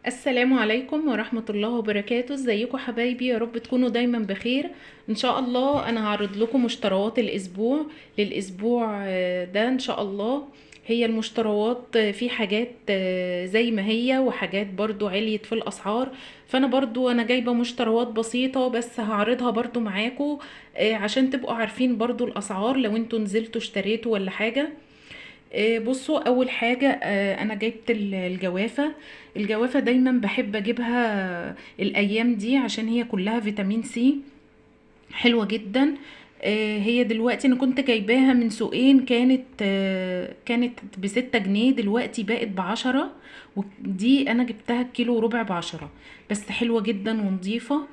السلام عليكم ورحمة الله وبركاته. ازيكم حبايبي؟ يا رب تكونوا دايما بخير ان شاء الله. انا هعرض لكم مشتريات الاسبوع للاسبوع ده ان شاء الله. هي المشتريات في حاجات زي ما هي، وحاجات برضو عليت في الاسعار. فانا برضو جايبة مشتريات بسيطة بس هعرضها برضو معاكم، عشان تبقوا عارفين برضو الاسعار لو انتوا نزلتوا اشتريتوا ولا حاجة. بصوا، اول حاجة انا جبت الجوافة. الجوافة دايما بحب اجيبها الايام دي عشان هي كلها فيتامين سي، حلوة جدا. هي دلوقتي انا كنت جايباها من سوقين، كانت ب6 جنيه، دلوقتي بقت ب10. ودي انا جبتها كيلو وربع ب10، بس حلوة جدا ونظيفة،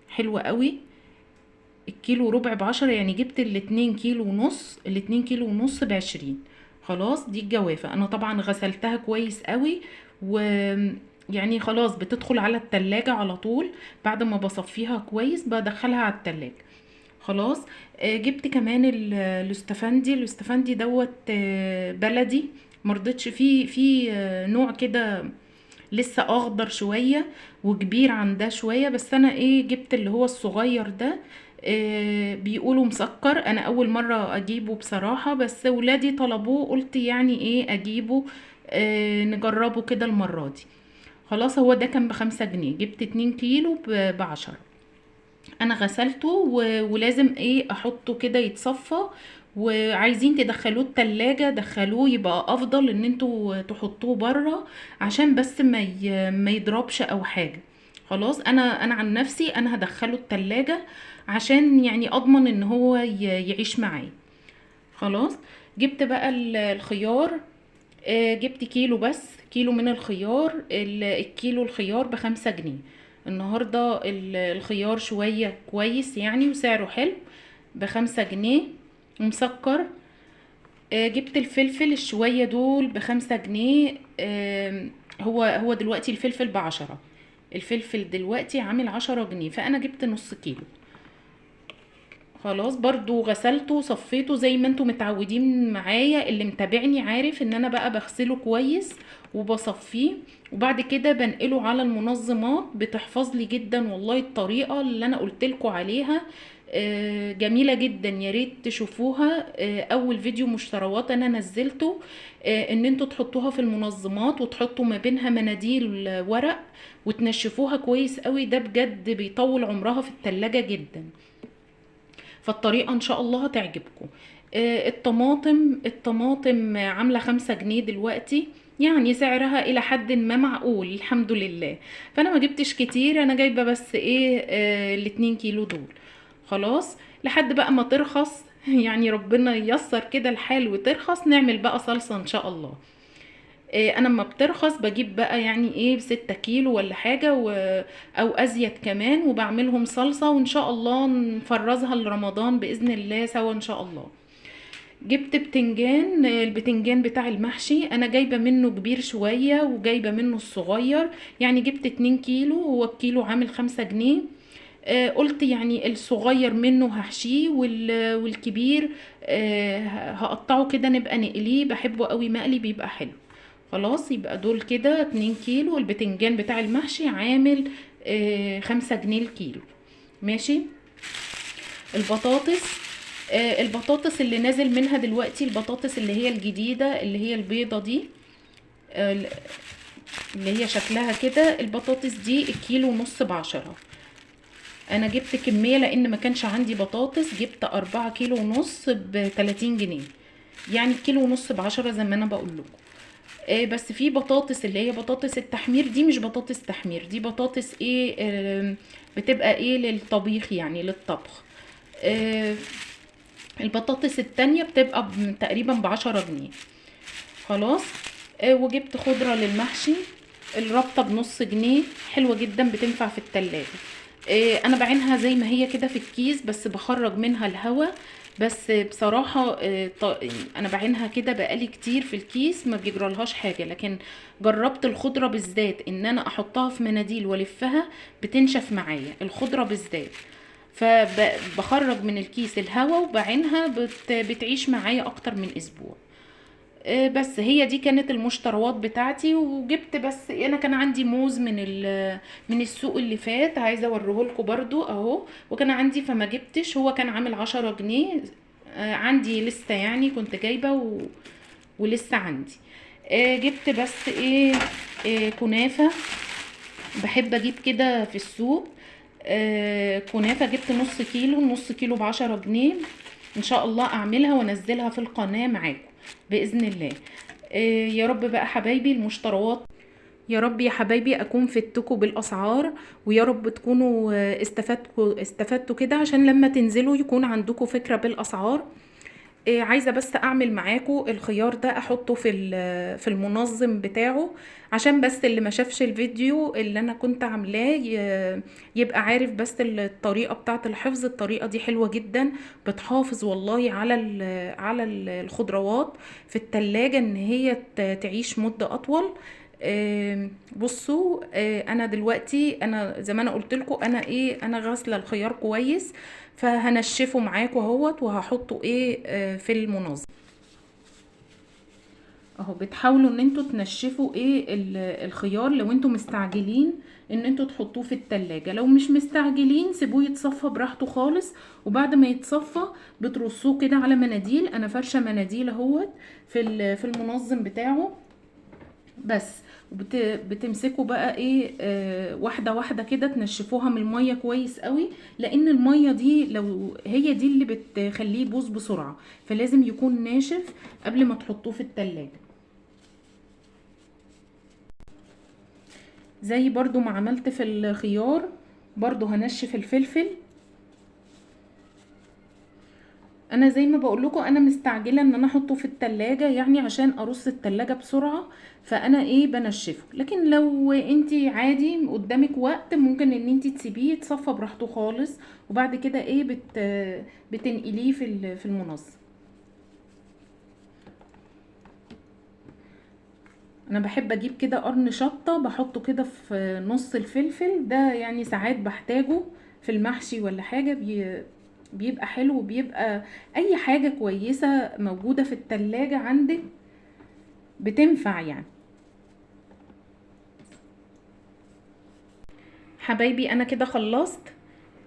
حلوة قوي. الكيلو وربع ب10، يعني جبت الاتنين كيلو ونص ب20. خلاص، دي الجوافة انا طبعا غسلتها كويس قوي، و يعني خلاص بتدخل على التلاجة على طول. بعد ما بصفيها كويس بدخلها على التلاجة. خلاص. جبت كمان الاستفندي دوت بلدي. مرضتش في نوع كده لسه اخضر شوية وكبير عن ده شوية، بس انا جبت اللي هو الصغير ده. بيقولوا مسكر، انا اول مرة اجيبه بصراحة، بس ولادي طلبوه قلت يعني اجيبه. نجربه كده المرة دي. خلاص، هو ده كان ب5 جنيه، جبت 2 كيلو ب10. انا غسلته ولازم احطه كده يتصفى. وعايزين تدخلوه التلاجة دخلوه، يبقى افضل ان انتوا تحطوه بره عشان بس ما يضربش او حاجة. خلاص، انا عن نفسي انا هدخله التلاجة عشان يعني اضمن ان هو يعيش معايا. خلاص. جبت بقى الخيار. جبت كيلو، بس كيلو من الخيار. الكيلو الخيار ب5 جنيه. النهاردة الخيار شوية كويس يعني وسعره حلو، ب5 جنيه ومسكر. جبت الفلفل الشوية دول ب5 جنيه. هو دلوقتي الفلفل ب10. الفلفل دلوقتي عامل 10 جنيه، فأنا جبت نص كيلو. خلاص، برضو غسلته وصفيته زي ما انتم متعودين معايا، اللي متابعني عارف ان انا بقى بغسله كويس وبصفيه. وبعد كده بنقله على المنظمات، بتحفظ لي جدا والله الطريقة اللي انا قلتلكوا عليها. جميلة جدا، يا ريت تشوفوها. اول فيديو مشتروات انا نزلته، ان انتوا تحطوها في المنظمات وتحطوا ما بينها مناديل ورق وتنشفوها كويس قوي، ده بجد بيطول عمرها في التلاجة جدا. فالطريقة ان شاء الله هتعجبكم. الطماطم عاملة 5 جنيه دلوقتي، يعني سعرها الى حد ما معقول الحمد لله. فانا ما جبتش كتير، انا جايبة بس ال2 كيلو دول. خلاص، لحد بقى ما ترخص يعني ربنا ييسر كده الحال وترخص، نعمل بقى صلصة ان شاء الله. انا لما بترخص بجيب بقى يعني ب6 كيلو ولا حاجة او ازيد كمان، وبعملهم صلصة وان شاء الله نفرزها لرمضان بإذن الله سوا ان شاء الله. جبت بتنجان. البتنجان بتاع المحشي انا جايبة منه كبير شوية وجايبة منه الصغير، يعني جبت 2 كيلو، هو الكيلو عامل 5 جنيه. قلت يعني الصغير منه هحشيه والكبير هقطعه كده نبقى نقليه، بحبه قوي مقلي بيبقى حلو. خلاص، يبقى دول كده 2 كيلو. البتنجان بتاع المحشي عامل 5 جنيه الكيلو. ماشي. البطاطس. البطاطس اللي نازل منها دلوقتي، البطاطس اللي هي الجديدة اللي هي البيضة دي، آه، اللي هي شكلها كده، البطاطس دي الكيلو ونص ب10. انا جبت كمية لان ما كانش عندي بطاطس، جبت 4 كيلو ونص ب30 جنيه، يعني الكيلو ونص ب10 زي ما انا بقول لكم. بس في بطاطس اللي هي بطاطس التحمير دي، مش بطاطس تحمير، دي بطاطس بتبقى للطبيخ يعني للطبخ. آه، البطاطس التانية بتبقى تقريبا ب10 جنيه. خلاص. وجبت خضرة للمحشي، الربطة بنص جنيه، حلوة جدا بتنفع في التلاجة. انا بعينها زي ما هي كده في الكيس، بس بخرج منها الهواء. بس بصراحة انا بعينها كده بقالي كتير في الكيس ما بيجرالهاش حاجة، لكن جربت الخضرة بالذات ان انا احطها في مناديل والفها، بتنشف معايا الخضرة بالذات. فبخرج من الكيس الهواء وبعينها بتعيش معايا اكتر من اسبوع. بس هي دي كانت المشتروات بتاعتي. وجبت بس انا كان عندي موز من السوق اللي فات، عايزه اوريه لكم برضو اهو. وكان عندي فما جبتش، هو كان عامل 10 جنيه. عندي لسه يعني كنت جايبه ولسه عندي. جبت بس ايه، كنافه. بحب اجيب كده في السوق كنافه. جبت نص كيلو، نص كيلو ب10 جنيه. ان شاء الله اعملها وانزلها في القناه معاكم باذن الله. يا رب بقى حبايبي المشتروات، يا رب يا حبايبي اكون فدتكم بالاسعار، ويا رب تكونوا استفدتوا كده عشان لما تنزلوا يكون عندكم فكره بالاسعار. عايزه بس اعمل معاكم الخيار ده، احطه في المنظم بتاعه، عشان بس اللي ما شافش الفيديو اللي انا كنت عاملاه يبقى عارف بس الطريقه بتاعه الحفظ. الطريقه دي حلوه جدا، بتحافظ والله الخضروات في التلاجة ان هي تعيش مده اطول. بصوا، انا دلوقتي انا زي ما انا قلت لكم، انا غاسله الخيار كويس، فهنشفه معاكم اهوت وهحطه في المنظم اهو. بتحاولوا ان انتوا تنشفوا الخيار لو انتوا مستعجلين ان انتوا تحطوه في التلاجة. لو مش مستعجلين سيبوه يتصفى براحته خالص، وبعد ما يتصفى بترصوه كده على مناديل. انا فرشه مناديل اهوت في المنظم بتاعه بس. بتمسكوا بقى واحده واحده كده، تنشفوها من الميه كويس قوي، لان الميه دي لو هي دي اللي بتخليه يبوظ بسرعه، فلازم يكون ناشف قبل ما تحطوه في التلاجة. زي برضو ما عملت في الخيار، برضو هنشف الفلفل. انا زي ما بقول لكم انا مستعجله ان انا احطه في التلاجة، يعني عشان ارص التلاجة بسرعه، فانا بنشفه. لكن لو انتي عادي قدامك وقت، ممكن ان انتي تسيبيه يتصفى براحته خالص، وبعد كده بتنقليه في المنظم. انا بحب اجيب كده قرن شطه بحطه كده في نص الفلفل ده، يعني ساعات بحتاجه في المحشي ولا حاجه، بيبقى حلو، بيبقى اي حاجه كويسه موجوده في التلاجة عندك بتنفع يعني. حبايبي انا كده خلصت.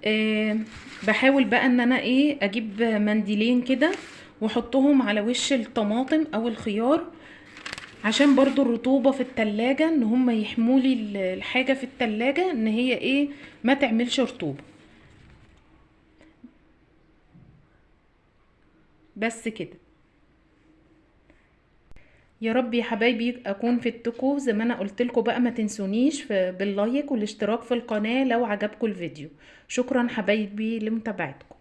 أه بحاول بقى ان انا اجيب منديلين كده واحطهم على وش الطماطم او الخيار، عشان برضو الرطوبة في التلاجة ان هم يحمولي الحاجة في التلاجة ان هي ما تعملش رطوبة. بس كده. يا رب يا حبايبي اكون فدتكم زي ما انا قلتلكوا بقى. ما تنسونيش باللايك والاشتراك في القناة لو عجبكم الفيديو. شكرا حبايبي لمتابعتكم.